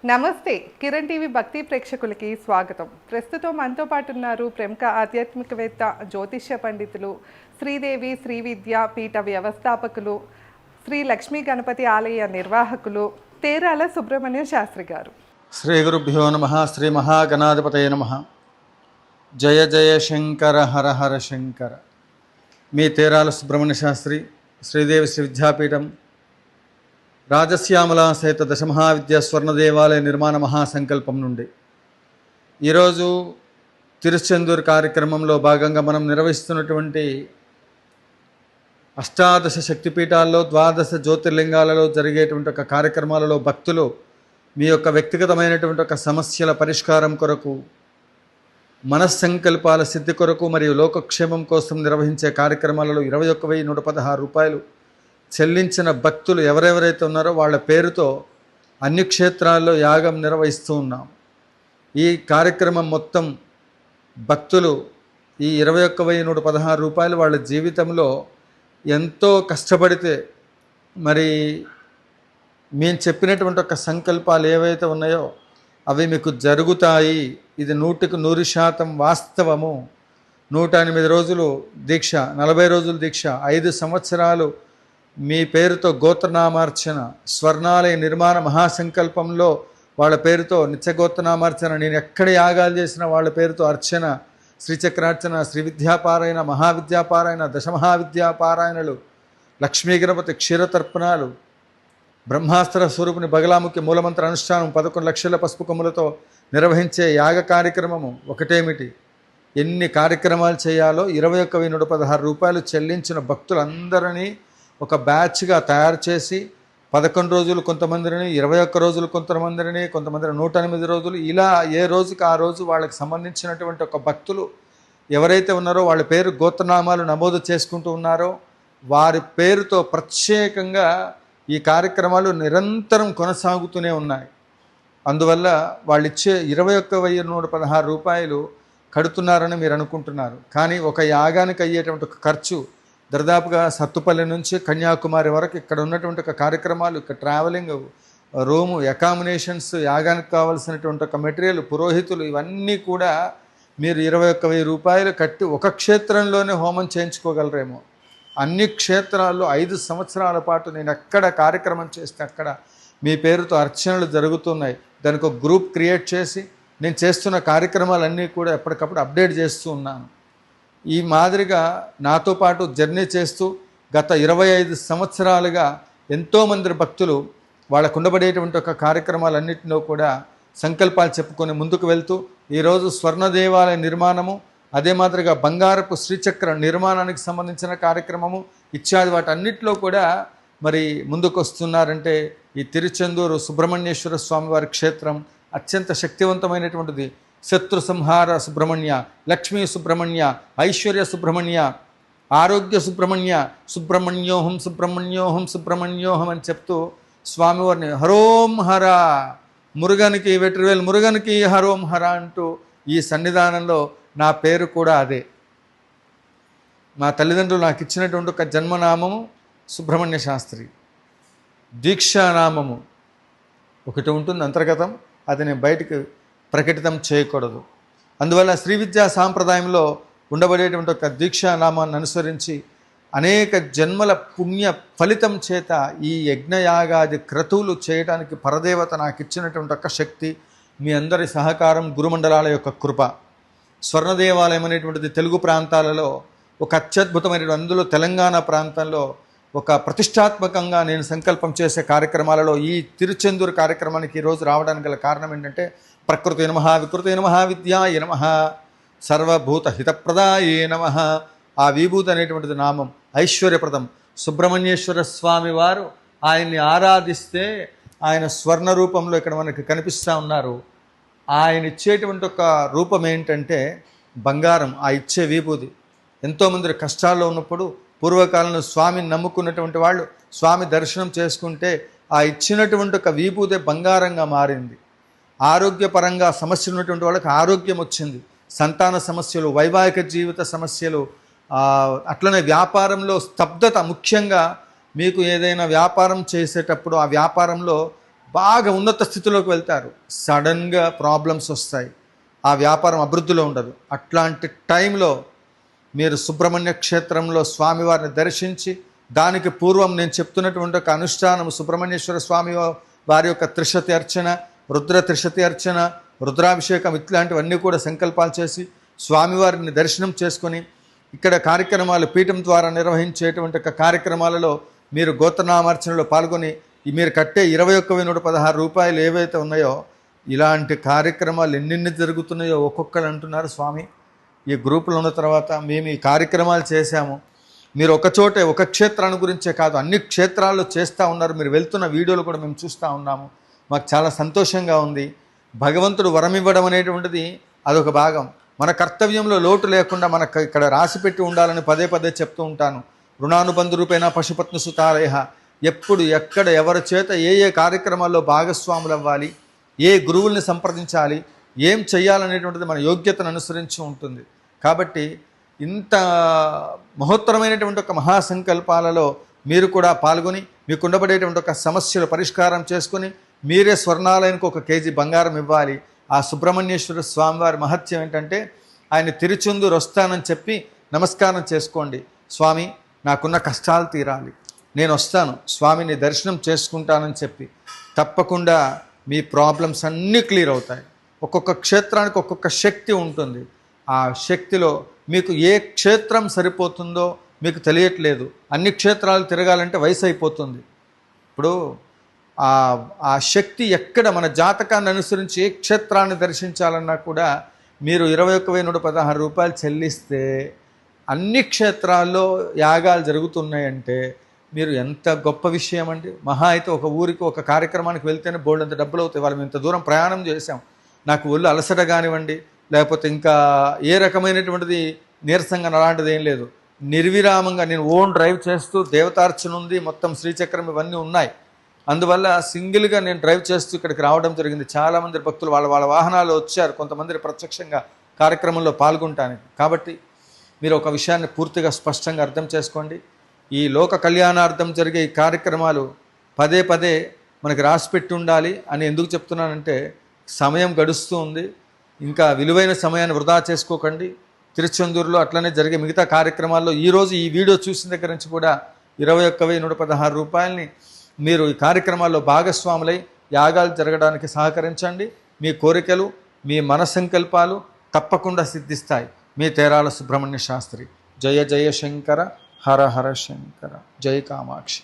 నమస్తే. కిరణ్ టీవీ భక్తి ప్రేక్షకులకి స్వాగతం. ప్రస్తుతం మనతో పాటు ఉన్నారు ప్రముఖ ఆధ్యాత్మికవేత్త, జ్యోతిష్య పండితులు, శ్రీదేవి శ్రీ విద్యా పీఠ వ్యవస్థాపకులు, శ్రీ లక్ష్మీ గణపతి ఆలయ నిర్వాహకులు తేరాల సుబ్రహ్మణ్య శాస్త్రి గారు. శ్రీ గురుభ్యో నమః. శ్రీ మహాగణాధిపతయ నమః. జయ జయ శంకర హర హర శంకర. మీ తేరాల సుబ్రహ్మణ్య శాస్త్రి, శ్రీదేవి శ్రీ విద్యాపీఠం, రాజశ్యామల సహిత దశమహావిద్యా స్వర్ణ దేవాలయ నిర్మాణ మహాసంకల్పం నుండి ఈరోజు తిరుచెందూరు కార్యక్రమంలో భాగంగా మనం నిర్వహిస్తున్నటువంటి అష్టాదశ శక్తిపీఠాల్లో 12 జ్యోతిర్లింగాలలో జరిగేటువంటి ఒక కార్యక్రమాలలో భక్తులు మీ యొక్క వ్యక్తిగతమైనటువంటి ఒక సమస్యల పరిష్కారం కొరకు, మనస్సంకల్పాల సిద్ధి కొరకు మరియు లోకక్షేమం కోసం నిర్వహించే కార్యక్రమాలలో 21,116 రూపాయలు చెల్లించిన భక్తులు ఎవరెవరైతే ఉన్నారో వాళ్ళ పేరుతో అన్ని క్షేత్రాల్లో యాగం నిర్వహిస్తూ ఉన్నాం. ఈ కార్యక్రమం మొత్తం భక్తులు ఈ 21,116 రూపాయలు వాళ్ళ జీవితంలో ఎంతో కష్టపడితే మరి మేము చెప్పినటువంటి ఒక సంకల్పాలు ఏవైతే ఉన్నాయో అవి మీకు జరుగుతాయి. ఇది 100% వాస్తవము. 108 రోజులు దీక్ష, 40 రోజుల దీక్ష, 5 సంవత్సరాలు మీ పేరుతో గోత్రనామార్చన, స్వర్ణాలయ నిర్మాణ మహాసంకల్పంలో వాళ్ళ పేరుతో నిత్యగోత్రనామార్చన, నేను ఎక్కడ యాగాలు చేసిన వాళ్ళ పేరుతో అర్చన, శ్రీచక్రార్చన, శ్రీ విద్యాపారాయణ, మహావిద్యాపారాయణ, దశమహావిద్యాపారాయణలు, లక్ష్మీ గణపతి క్షీరతర్పణాలు, బ్రహ్మాస్త్ర స్వరూపుని బగలాముఖి మూలమంత్ర అనుష్ఠానం, 11 లక్షల పసుపు కొమ్ములతో నిర్వహించే యాగ కార్యక్రమము ఒకటేమిటి, ఎన్ని కార్యక్రమాలు చేయాలో 21,116 రూపాయలు చెల్లించిన భక్తులందరినీ ఒక బ్యాచ్గా తయారు చేసి 11 రోజులు కొంతమందిని, 21 రోజులు కొంతమందిని, కొంతమందిని 108 రోజులు, ఇలా ఏ రోజుకి ఆ రోజు వాళ్ళకి సంబంధించినటువంటి ఒక భక్తులు ఎవరైతే ఉన్నారో వాళ్ళ పేరు గోత్రనామాలు నమోదు చేసుకుంటూ ఉన్నారో వారి పేరుతో ప్రత్యేకంగా ఈ కార్యక్రమాలు నిరంతరం కొనసాగుతూనే ఉన్నాయి. అందువల్ల వాళ్ళు ఇచ్చే 21,116 రూపాయలు కడుతున్నారని మీరు అనుకుంటున్నారు. కానీ ఒక యాగానికి అయ్యేటువంటి ఒక ఖర్చు దాదాపుగా సత్తుపల్లి నుంచి కన్యాకుమారి వరకు ఇక్కడ ఉన్నటువంటి ఒక కార్యక్రమాలు, ఇక్కడ ట్రావెలింగ్, రూము, అకామిడేషన్స్, యాగానికి కావాల్సినటువంటి ఒక మెటీరియల్, పురోహితులు, ఇవన్నీ కూడా మీరు 21,000 రూపాయలు కట్టి ఒక క్షేత్రంలోనే హోమం చేయించుకోగలరేమో. అన్ని క్షేత్రాల్లో 5 సంవత్సరాల పాటు నేను ఎక్కడ కార్యక్రమం చేస్తే అక్కడ మీ పేరుతో అర్చనలు జరుగుతున్నాయి. దానికి ఒక గ్రూప్ క్రియేట్ చేసి నేను చేస్తున్న కార్యక్రమాలన్నీ కూడా ఎప్పటికప్పుడు అప్డేట్ చేస్తూ ఉన్నాను. ఈ మాదిరిగా నాతో పాటు జర్నీ చేస్తూ గత 25 సంవత్సరాలుగా ఎంతోమంది భక్తులు వాళ్ళకు ఉండబడేటువంటి ఒక కార్యక్రమాలన్నింటిలో కూడా సంకల్పాలు చెప్పుకొని ముందుకు వెళ్తూ ఈరోజు స్వర్ణ దేవాలయ నిర్మాణము, అదే మాదిరిగా బంగారపు శ్రీచక్ర నిర్మాణానికి సంబంధించిన కార్యక్రమము ఇత్యాది వాటన్నిటిలో కూడా మరి ముందుకు వస్తున్నారంటే ఈ తిరుచెందూరు సుబ్రహ్మణ్యేశ్వర స్వామివారి క్షేత్రం అత్యంత శక్తివంతమైనటువంటిది. శత్రు సంహార సుబ్రహ్మణ్య, లక్ష్మీ సుబ్రహ్మణ్య, ఐశ్వర్య సుబ్రహ్మణ్య, ఆరోగ్య సుబ్రహ్మణ్య, సుబ్రహ్మణ్యోహం సుబ్రహ్మణ్యోహం సుబ్రహ్మణ్యోహం అని చెప్తూ స్వామివారిని హరోం హర, మురుగనికి వెట్రివేల్ మురుగనికి హరోం హర అంటూ ఈ సన్నిధానంలో నా పేరు కూడా అదే. మా తల్లిదండ్రులు నాకు ఇచ్చినటువంటి ఒక జన్మనామము సుబ్రహ్మణ్య శాస్త్రి, దీక్షానామము ఒకటి ఉంటుంది అంతర్గతం, అది నేను బయటికి ప్రకటితం చేయకూడదు. అందువల్ల శ్రీ విద్యా సాంప్రదాయంలో ఉండబడేటువంటి ఒక దీక్షానామాన్ని అనుసరించి అనేక జన్మల పుణ్య ఫలితం చేత ఈ యజ్ఞయాగాది క్రతువులు చేయడానికి పరదేవత నాకు ఇచ్చినటువంటి ఒక శక్తి, మీ అందరి సహకారం, గురుమండలాల యొక్క కృప. స్వర్ణదేవాలయం అనేటువంటిది తెలుగు ప్రాంతాలలో ఒక అత్యద్భుతమైన, అందులో తెలంగాణ ప్రాంతంలో ఒక ప్రతిష్టాత్మకంగా నేను సంకల్పం చేసే కార్యక్రమాలలో ఈ తిరుచెందూరు కార్యక్రమానికి ఈరోజు రావడానికి గల కారణం ఏంటంటే ప్రకృతి నమః, వికృతి నమః, విద్యాయ నమః, సర్వభూత హితప్రదాయే నమః. ఆ విభూతి అనేటువంటిది నామం ఐశ్వర్యప్రదం. సుబ్రహ్మణ్యేశ్వర స్వామి వారు ఆయన్ని ఆరాధిస్తే ఆయన స్వర్ణ రూపంలో ఇక్కడ మనకి కనిపిస్తూ ఉన్నారు. ఆయన ఇచ్చేటువంటి ఒక రూపం ఏంటంటే బంగారం. ఆ ఇచ్చే విభూతి ఎంతోమంది కష్టాల్లో ఉన్నప్పుడు పూర్వకాలంలో స్వామిని నమ్ముకున్నటువంటి వాళ్ళు స్వామి దర్శనం చేసుకుంటే ఆ ఇచ్చినటువంటి ఒక విభూతి బంగారంగా మారింది. ఆరోగ్యపరంగా సమస్యలు ఉన్నటువంటి వాళ్ళకి ఆరోగ్యం వచ్చింది. సంతాన సమస్యలు, వైవాహిక జీవిత సమస్యలు, అట్లనే వ్యాపారంలో స్తబ్దత, ముఖ్యంగా మీకు ఏదైనా వ్యాపారం చేసేటప్పుడు ఆ వ్యాపారంలో బాగా ఉన్నత స్థితిలోకి వెళ్తారు. సడన్గా ప్రాబ్లమ్స్ వస్తాయి, ఆ వ్యాపారం అభివృద్ధిలో ఉండదు. అట్లాంటి టైంలో మీరు సుబ్రహ్మణ్య క్షేత్రంలో స్వామివారిని దర్శించి, దానికి పూర్వం నేను చెప్తున్నటువంటి ఒక అనుష్ఠానం సుబ్రహ్మణ్యేశ్వర స్వామి వారి యొక్క త్రిశతి అర్చన, రుద్ర త్రిశతి అర్చన, రుద్రాభిషేకం ఇట్లాంటివన్నీ కూడా సంకల్పాలు చేసి స్వామివారిని దర్శనం చేసుకొని, ఇక్కడ కార్యక్రమాలు పీఠం ద్వారా నిర్వహించేటువంటి కార్యక్రమాలలో మీరు గోత్రనామార్చనలో పాల్గొని మీరు కట్టే 21,116 రూపాయలు ఏవైతే ఉన్నాయో, ఇలాంటి కార్యక్రమాలు ఎన్నెన్ని జరుగుతున్నాయో ఒక్కొక్కరు అంటున్నారు, స్వామి ఈ గ్రూపులో ఉన్న తర్వాత మేము ఈ కార్యక్రమాలు చేశాము, మీరు ఒక చోటే ఒక క్షేత్రాన్ని గురించే కాదు అన్ని క్షేత్రాల్లో చేస్తూ ఉన్నారు, మీరు వెళ్తున్న వీడియోలు కూడా మేము చూస్తూ ఉన్నాము, మాకు చాలా సంతోషంగా ఉంది. భగవంతుడు వరం ఇవ్వడం అనేటువంటిది అదొక భాగం. మన కర్తవ్యంలో లోటు లేకుండా మనకు ఇక్కడ రాసిపెట్టి ఉండాలని పదే పదే చెప్తూ ఉంటాను. రుణానుబంధ రూపేణ పశుపత్ని సుతారేహ. ఎప్పుడు ఎక్కడ ఎవరి చేత ఏ ఏ కార్యక్రమాల్లో భాగస్వాములు అవ్వాలి, ఏ గురువుల్ని సంప్రదించాలి, ఏం చేయాలనేటువంటిది మన యోగ్యతను అనుసరించి ఉంటుంది. కాబట్టి ఇంత మహోత్తరమైనటువంటి ఒక మహాసంకల్పాలలో మీరు కూడా పాల్గొని మీకు ఉండబడేటువంటి ఒక సమస్యలు పరిష్కారం చేసుకుని మీరే స్వర్ణాలయానికి 1 కేజీ బంగారం ఇవ్వాలి. ఆ సుబ్రహ్మణ్యేశ్వర స్వామివారి మహత్యం ఏంటంటే, ఆయన తిరుచెందూరు వస్తానని చెప్పి నమస్కారం చేసుకోండి. స్వామి నాకున్న కష్టాలు తీరాలి, నేను వస్తాను, స్వామిని దర్శనం చేసుకుంటానని చెప్పి తప్పకుండా మీ ప్రాబ్లమ్స్ అన్నీ క్లియర్ అవుతాయి. ఒక్కొక్క క్షేత్రానికి ఒక్కొక్క శక్తి ఉంటుంది. ఆ శక్తిలో మీకు ఏ క్షేత్రం సరిపోతుందో మీకు తెలియట్లేదు. అన్ని క్షేత్రాలు తిరగాలంటే వయసు అయిపోతుంది. ఇప్పుడు ఆ శక్తి ఎక్కడ మన జాతకాన్ని అనుసరించి ఏ క్షేత్రాన్ని దర్శించాలన్నా కూడా మీరు 21,116 రూపాయలు చెల్లిస్తే అన్ని క్షేత్రాల్లో యాగాలు జరుగుతున్నాయంటే మీరు ఎంత గొప్ప విషయం అండి. మహా అయితే ఒక ఊరికి ఒక కార్యక్రమానికి వెళ్తేనే బోల్డంత డబ్బులు అవుతాయి. వాళ్ళు ఇంత దూరం ప్రయాణం చేశాం, నాకు ఒళ్ళు అలసట కానివ్వండి, లేకపోతే ఇంకా ఏ రకమైనటువంటిది నీరసంగా అలాంటిది ఏం లేదు. నిర్విరామంగా నేను ఓన్ డ్రైవ్ చేస్తూ, దేవతార్చన ఉంది, మొత్తం శ్రీచక్రం ఇవన్నీ ఉన్నాయి. అందువల్ల సింగిల్గా నేను డ్రైవ్ చేస్తూ ఇక్కడికి రావడం జరిగింది. చాలామంది భక్తులు వాళ్ళ వాహనాలు వచ్చారు, కొంతమంది ప్రత్యక్షంగా కార్యక్రమంలో పాల్గొనడానికి. కాబట్టి మీరు ఒక విషయాన్ని పూర్తిగా స్పష్టంగా అర్థం చేసుకోండి. ఈ లోక కళ్యాణార్థం జరిగే ఈ కార్యక్రమాలు పదే పదే మనకి రాసిపెట్టి ఉండాలి అని ఎందుకు చెప్తున్నానంటే, సమయం గడుస్తూ ఉంది, ఇంకా విలువైన సమయాన్ని వృధా చేసుకోకండి. తిరుచెందూరులో అట్లనే జరిగే మిగతా కార్యక్రమాల్లో ఈరోజు ఈ వీడియో చూసిన దగ్గర నుంచి కూడా 21,116 రూపాయలని మీరు ఈ కార్యక్రమాల్లో భాగస్వాములై యాగాలు జరగడానికి సహకరించండి. మీ కోరికలు, మీ మనసంకల్పాలు తప్పకుండా సిద్ధిస్తాయి. మీ తేరాల సుబ్రహ్మణ్య శాస్త్రి. జయ జయ శంకర, హర హర శంకర, జయ కామాక్షి.